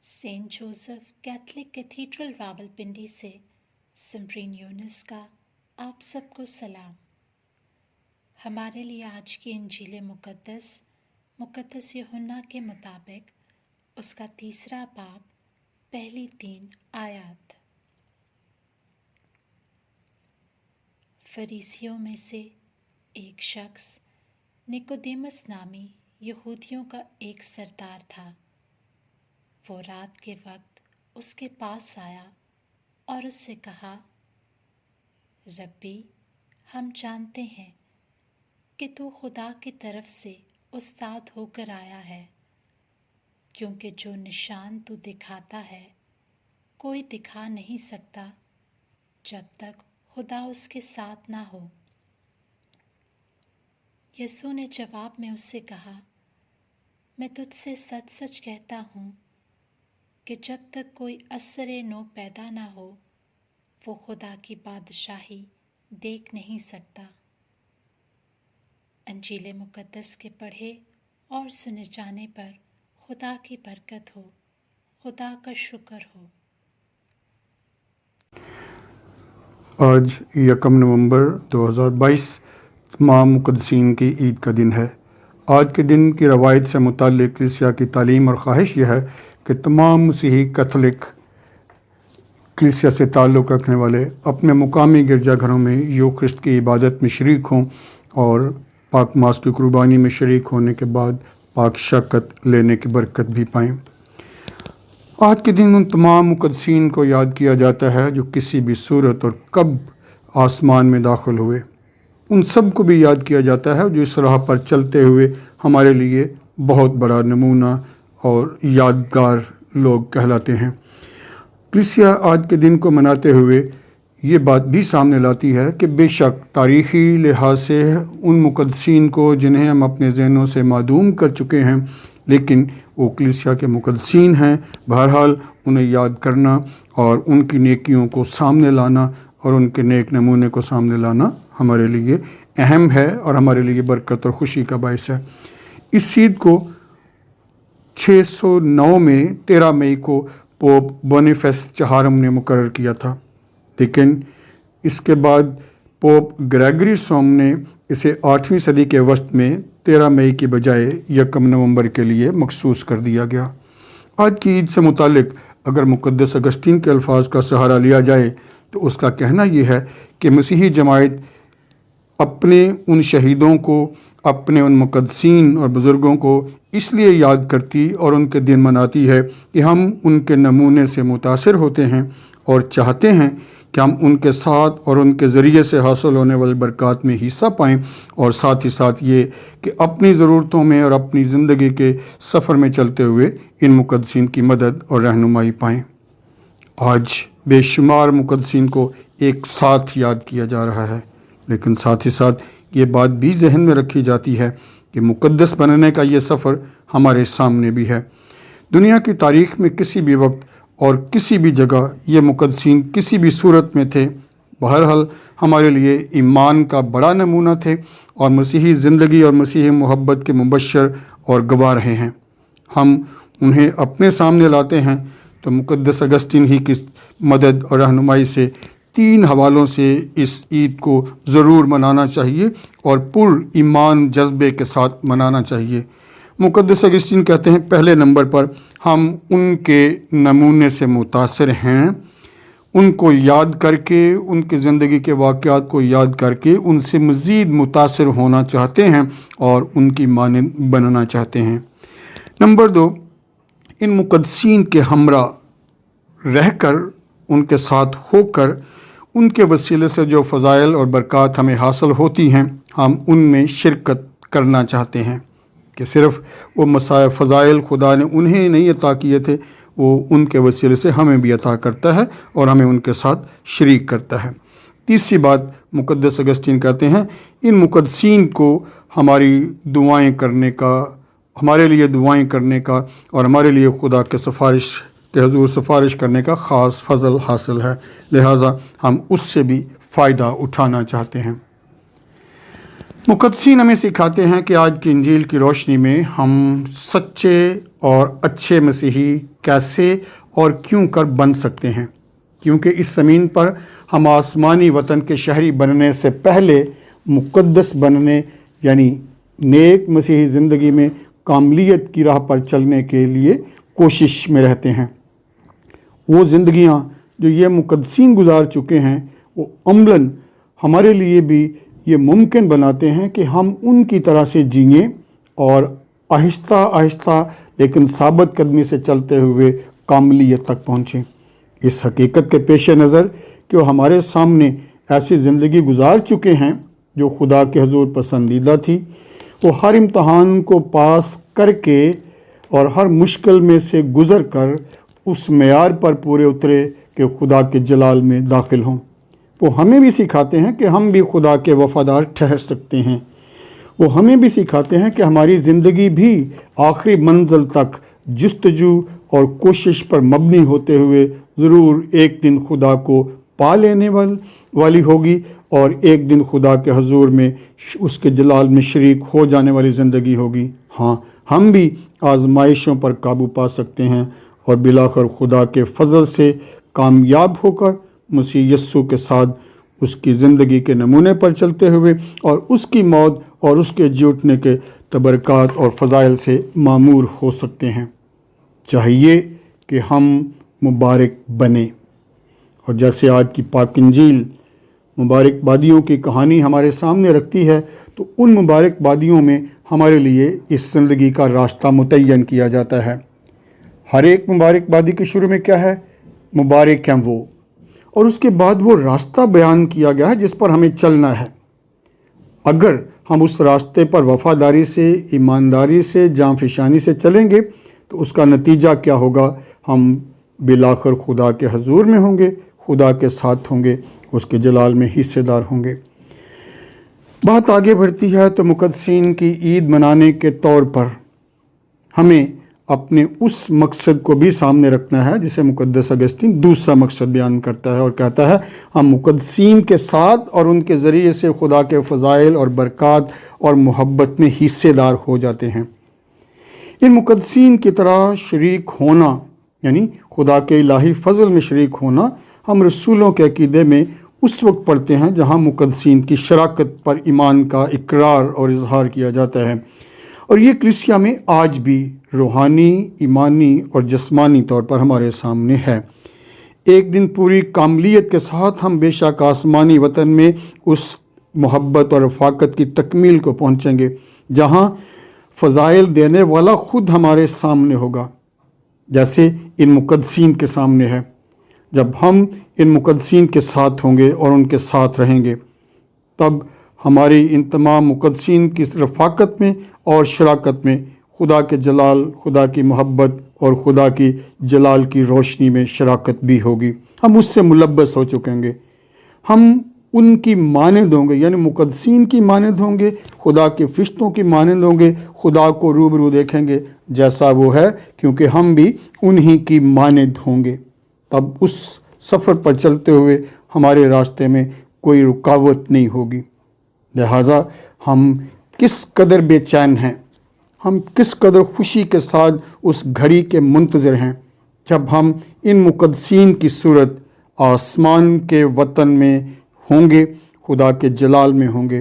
Saint Joseph catholic cathedral Rawalpindi से सिमरीन यूनुस का आप सबको सलाम। हमारे लिए आज की इंजील मुकद्दस यूहन्ना के मुताबिक उसका 3 बाब पहली 3 आयत। फरीसियों में से एक शख्स निकोदेमस नामी यहूदियों का एक सरदार था। वो रात के वक्त उसके पास आया और उससे कहा, रब्बी, हम जानते हैं कि तू खुदा की तरफ से उस्ताद होकर आया है, क्योंकि जो निशान तू दिखाता है कोई दिखा नहीं सकता जब तक खुदा उसके साथ ना हो। यीशु ने जवाब में उससे कहा, मैं तुझसे सच सच कहता हूँ कि जब तक कोई असरे नो पैदा ना हो वो खुदा की बादशाही देख नहीं सकता। इंजील मुकद्दस के पढ़े और सुने जाने पर खुदा की बरकत हो, खुदा का शुक्र हो। आज 1 नवंबर 2022 तमाम मुक़द्दसीन की ईद का दिन है। आज के दिन की रवायत से मुताल्लिक़ कलीसिया की तालीम और ख्वाहिश यह है कि तमाम मसीही कैथोलिक कलीसिया से ताल्लुक़ रखने वाले अपने मुकामी गिरजाघरों में यूखरिस्ट की इबादत में शरीक हों और पाक मास की कुर्बानी में शरीक होने के बाद पाक शरकत लेने की बरकत भी पाएँ। आज के दिन उन तमाम मुक़द्दसीन को याद किया जाता है जो किसी भी सूरत और कब आसमान में दाखिल हुए। उन सब को भी याद किया जाता है जो इस राह पर चलते हुए हमारे लिए बहुत बड़ा नमूना और यादगार लोग कहलाते हैं। कलीसिया आज के दिन को मनाते हुए ये बात भी सामने लाती है कि बेशक तारीख़ी लिहाज से उन मुक़द्दसीन को जिन्हें हम अपने ज़हनों से मादूम कर चुके हैं, लेकिन वो कलीसिया के मुक़द्दसीन हैं। बहरहाल उन्हें याद करना और उनकी नेकियों को सामने लाना और उनके नेक नमूने को सामने लाना हमारे लिए अहम है और हमारे लिए बरकत और ख़ुशी का बायस है। इस ईद को 609 में 13 मई को पोप बोनीफेस चहारम ने मुकर्रर किया था, लेकिन इसके बाद पोप ग्रेगरी सोम ने इसे 8वीं सदी के वस्त में 13 मई की बजाय 1 नवंबर के लिए मखसूस कर दिया गया। आज की ईद से मुतालिक अगर मुक़द्दस अगस्तीन के अल्फाज का सहारा लिया जाए तो उसका कहना यह है कि मसीही जमायत अपने उन शहीदों को, अपने उन मुक़द्दसीन और बुज़ुर्गों को इसलिए याद करती और उनके दिन मनाती है कि हम उनके नमूने से मुतासिर होते हैं और चाहते हैं कि हम उनके साथ और उनके ज़रिए से हासिल होने वाली बरक़ात में हिस्सा पाएँ, और साथ ही साथ ये कि अपनी ज़रूरतों में और अपनी ज़िंदगी के सफ़र में चलते हुए इन मुक़द्दसीन की मदद और रहनुमाई पाएँ। आज बेशुमार मुक़द्दसीन को एक साथ याद किया जा रहा है, लेकिन साथ ही साथ ये बात भी जहन में रखी जाती है कि मुक़द्दस बनने का ये सफ़र हमारे सामने भी है। दुनिया की तारीख़ में किसी भी वक्त और किसी भी जगह ये मुक़द्दसीन किसी भी सूरत में थे, बहरहाल हमारे लिए ईमान का बड़ा नमूना थे और मसीही ज़िंदगी और मसीही मोहब्बत के मुबश्शिर और गवाह रहे हैं। हम उन्हें अपने सामने लाते हैं तो मुक़द्दस अगस्तीन ही की मदद और रहनुमाई से 3 हवालों से इस ईद को ज़रूर मनाना चाहिए और पुर ईमान जज्बे के साथ मनाना चाहिए। मुक़द्दस अगस्तीन कहते हैं, पहले नंबर पर हम उनके नमूने से मुतासिर हैं, उनको याद करके, उनकी ज़िंदगी के वाक़यात को याद करके उनसे मज़ीद मुतासिर होना चाहते हैं और उनकी मानंद बनना चाहते हैं। नंबर 2, इन मुक़द्दसीन के हमरा रहकर, उनके साथ होकर, उनके वसीले से जो फ़ज़ाइल और बरक़ात हमें हासिल होती हैं, हम उनमें शिरकत करना चाहते हैं कि सिर्फ़ वो मसाया फ़ज़ाइल खुदा ने उन्हें नहीं अता किए थे, वो उनके वसीले से हमें भी अता करता है और हमें उनके साथ शरीक करता है। तीसरी बात, मुक़द्दस अगस्तीन कहते हैं, इन मुक़द्दसीन को हमारी दुआएं करने का, हमारे लिए दुआएं करने का और हमारे लिए खुदा के सिफारिश के हुज़ूर सिफारिश करने का ख़ास फ़ज़ल हासिल है, लिहाजा हम उससे भी फ़ायदा उठाना चाहते हैं। मुक़द्दसीन हमें सिखाते हैं कि आज की इंजील की रोशनी में हम सच्चे और अच्छे मसीही कैसे और क्यों कर बन सकते हैं, क्योंकि इस ज़मीन पर हम आसमानी वतन के शहरी बनने से पहले मुक़द्दस बनने यानी नेक मसीही ज़िंदगी में कामलियत की राह पर चलने के लिए कोशिश में रहते हैं। वो ज़िंदगियाँ जो ये मुक़द्दसीन गुजार चुके हैं वो अमलन हमारे लिए भी ये मुमकिन बनाते हैं कि हम उनकी तरह से जिएं और आहिस्ता आहिस्ता लेकिन साबित कदमी से चलते हुए कामलियत तक पहुँचें। इस हकीकत के पेश नज़र कि वो हमारे सामने ऐसी ज़िंदगी गुजार चुके हैं जो खुदा के हुजूर पसंदीदा थी, वो हर इम्तहान को पास करके और हर मुश्किल में से गुज़र कर उस मेयार पर पूरे उतरे कि खुदा के जलाल में दाखिल हों। वो हमें भी सिखाते हैं कि हम भी खुदा के वफ़ादार ठहर सकते हैं। वो हमें भी सिखाते हैं कि हमारी ज़िंदगी भी आखिरी मंजिल तक जस्तजू और कोशिश पर मबनी होते हुए ज़रूर एक दिन खुदा को पा लेने वाली होगी और एक दिन खुदा के हुजूर में उसके जलाल में शरीक हो जाने वाली ज़िंदगी होगी। हाँ, हम भी आजमाइशों पर काबू पा सकते हैं और बिलाखिर खुदा के फजल से कामयाब होकर मसीह यस्सु के साथ उसकी ज़िंदगी के नमूने पर चलते हुए और उसकी मौत और उसके जी उठने के तबरकात और फ़ज़ाइल से मामूर हो सकते हैं। चाहिए कि हम मुबारक बने। और जैसे आज की पाक इंजील मुबारकबादियों की कहानी हमारे सामने रखती है, तो उन मुबारकबादियों में हमारे लिए इस ज़िंदगी का रास्ता मुतय्यन किया जाता है। हर एक मुबारकबादी के शुरू में क्या है? मुबारक हैं वो, और उसके बाद वो रास्ता बयान किया गया है जिस पर हमें चलना है। अगर हम उस रास्ते पर वफ़ादारी से, ईमानदारी से, जांफिशानी से चलेंगे तो उसका नतीजा क्या होगा? हम बिलाखिर खुदा के हुजूर में होंगे, खुदा के साथ होंगे, उसके जलाल में हिस्सेदार होंगे। बात आगे बढ़ती है तो मुक़द्दसीन की ईद मनाने के तौर पर हमें अपने उस मकसद को भी सामने रखना है जिसे मुक़द्दस अगस्तीन दूसरा मकसद बयान करता है और कहता है हम मुक़द्दसीन के साथ और उनके ज़रिए से खुदा के फ़ज़ाइल और बरक़ात और मोहब्बत में हिस्सेदार हो जाते हैं। इन मुक़द्दसीन की तरह शरीक होना यानी खुदा के इलाही फ़ज़ल में शरीक होना हम रसूलों के अक़ीदे में उस वक्त पढ़ते हैं जहाँ मुक़द्दसीन की शराकत पर ईमान का इकरार और इजहार किया जाता है। और ये कलीसिया में आज भी रूहानी, ईमानी और जिस्मानी तौर पर हमारे सामने है। एक दिन पूरी कामलियत के साथ हम बेशक आसमानी वतन में उस मोहब्बत और रफ़ाकत की तकमील को पहुँचेंगे जहाँ फ़ज़ाइल देने वाला ख़ुद हमारे सामने होगा, जैसे इन मुक़द्दसीन के सामने है। जब हम इन मुक़द्दसीन के साथ होंगे और उनके साथ रहेंगे, तब हमारी इन तमाम मुक़द्दसीन की रफ़ाकत में और शराकत में खुदा के जलाल, खुदा की मोहब्बत और खुदा की जलाल की रोशनी में शराकत भी होगी। हम उससे मुलब्बस हो चुकेंगे। हम उनकी मानंद होंगे, यानी मुक़द्दसीन की मानंद होंगे, खुदा के फ़रिश्तों की मानंद होंगे, खुदा को रूबरू देखेंगे जैसा वो है, क्योंकि हम भी उन्हीं की मानंद होंगे। तब उस सफ़र पर चलते हुए हमारे रास्ते में कोई रुकावट नहीं होगी। लिहाजा हम किस कदर बेचैन हैं, हम किस कदर खुशी के साथ उस घड़ी के मुंतज़िर हैं जब हम इन मुक़द्दसीन की सूरत आसमान के वतन में होंगे, खुदा के जलाल में होंगे।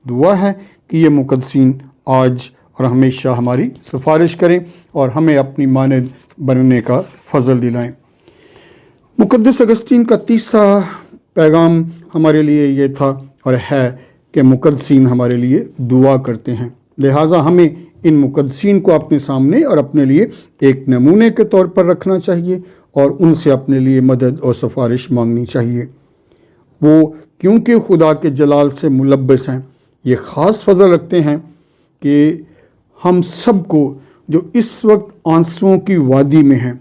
दुआ है कि ये मुक़द्दसीन आज और हमेशा हमारी सिफारिश करें और हमें अपनी मानद बनने का फ़ज़ल दिलाएं। मुक़द्दस अगस्तीन का तीसरा पैगाम हमारे लिए ये था और है कि मुक़द्दसीन हमारे लिए दुआ करते हैं। लिहाजा हमें इन मुक़द्दसीन को अपने सामने और अपने लिए एक नमूने के तौर पर रखना चाहिए और उनसे अपने लिए मदद और सिफारिश मांगनी चाहिए। वो क्योंकि खुदा के जलाल से मुलब्बस हैं, ये ख़ास फ़ज़ल रखते हैं कि हम सब को जो इस वक्त आंसुओं की वादी में हैं,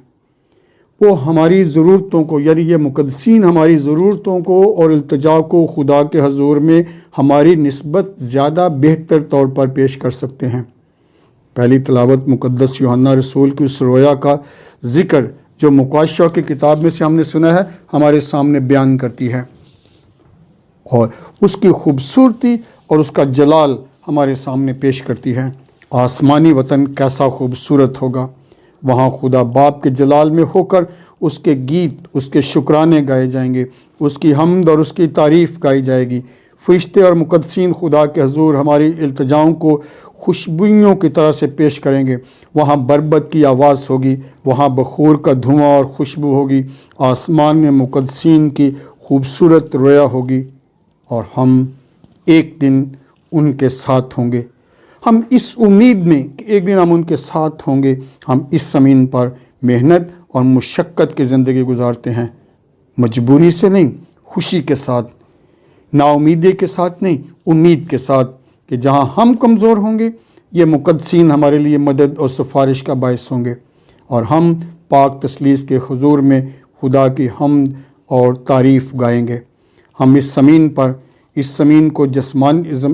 वो हमारी ज़रूरतों को, यानी ये मुक़द्दसीन हमारी ज़रूरतों को और इल्तिजा को खुदा के हुजूर में हमारी निस्बत ज़्यादा बेहतर तौर पर पेश कर सकते हैं। पहली तिलावत मुक़द्दस यूहन्ना रसूल की उस रोया का ज़िक्र जो मुकाशा की किताब में से हमने सुना है, हमारे सामने बयान करती है और उसकी खूबसूरती اور اس کا جلال ہمارے سامنے پیش کرتی ہے۔ آسمانی وطن کیسا خوبصورت ہوگا، وہاں خدا باپ کے جلال میں ہو کر اس کے گیت، اس کے شکرانے گائے جائیں گے، اس کی حمد اور اس کی تعریف گائی جائے گی۔ فرشتے اور مقدسین خدا کے حضور ہماری التجاؤں کو خوشبوئیوں کی طرح سے پیش کریں گے۔ وہاں بربت کی آواز ہوگی، وہاں بخور کا دھواں اور خوشبو ہوگی، آسمان میں مقدسین کی خوبصورت رویا ہوگی، اور ہم ایک دن ان کے ساتھ ہوں گے۔ ہم اس امید میں کہ ایک دن ہم ان کے ساتھ ہوں گے، ہم اس زمین پر محنت اور مشقت کی زندگی گزارتے ہیں، مجبوری سے نہیں، خوشی کے ساتھ، نا امیدی کے ساتھ نہیں، امید کے ساتھ کہ جہاں ہم کمزور ہوں گے یہ مقدسین ہمارے لیے مدد اور سفارش کا باعث ہوں گے، اور ہم پاک تثلیث کے حضور میں خدا کی حمد اور تعریف گائیں گے۔ ہم اس زمین کو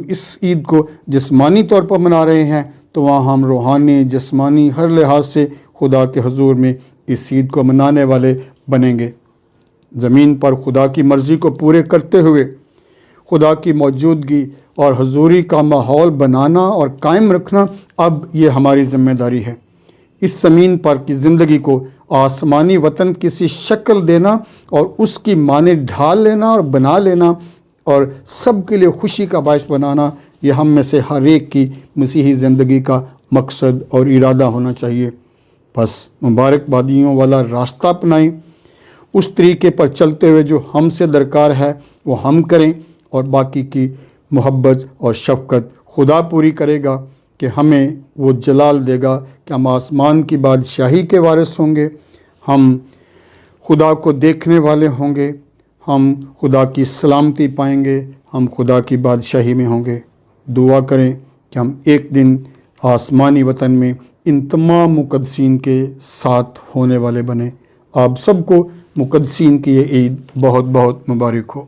اس عید کو جسمانی طور پر منا رہے ہیں، تو وہاں ہم روحانی، جسمانی، ہر لحاظ سے خدا کے حضور میں اس عید کو منانے والے بنیں گے۔ زمین پر خدا کی مرضی کو پورے کرتے ہوئے خدا کی موجودگی اور حضوری کا ماحول بنانا اور قائم رکھنا اب یہ ہماری ذمہ داری ہے۔ اس زمین پر کی زندگی کو آسمانی وطن کسی شکل دینا اور اس کی مانند ڈھال لینا اور بنا لینا اور سب کے لیے خوشی کا باعث بنانا، یہ ہم میں سے ہر ایک کی مسیحی زندگی کا مقصد اور ارادہ ہونا چاہیے۔ بس مبارکبادیوں والا راستہ اپنائیں، اس طریقے پر چلتے ہوئے جو ہم سے درکار ہے وہ ہم کریں، اور باقی کی محبت اور شفقت خدا پوری کرے گا کہ ہمیں وہ جلال دے گا کہ ہم آسمان کی بادشاہی کے وارث ہوں گے، ہم خدا کو دیکھنے والے ہوں گے، ہم خدا کی سلامتی پائیں گے، ہم خدا کی بادشاہی میں ہوں گے۔ دعا کریں کہ ہم ایک دن آسمانی وطن میں ان تمام مقدسین کے ساتھ ہونے والے بنیں۔ آپ سب کو مقدسین کی یہ عید بہت بہت مبارک ہو۔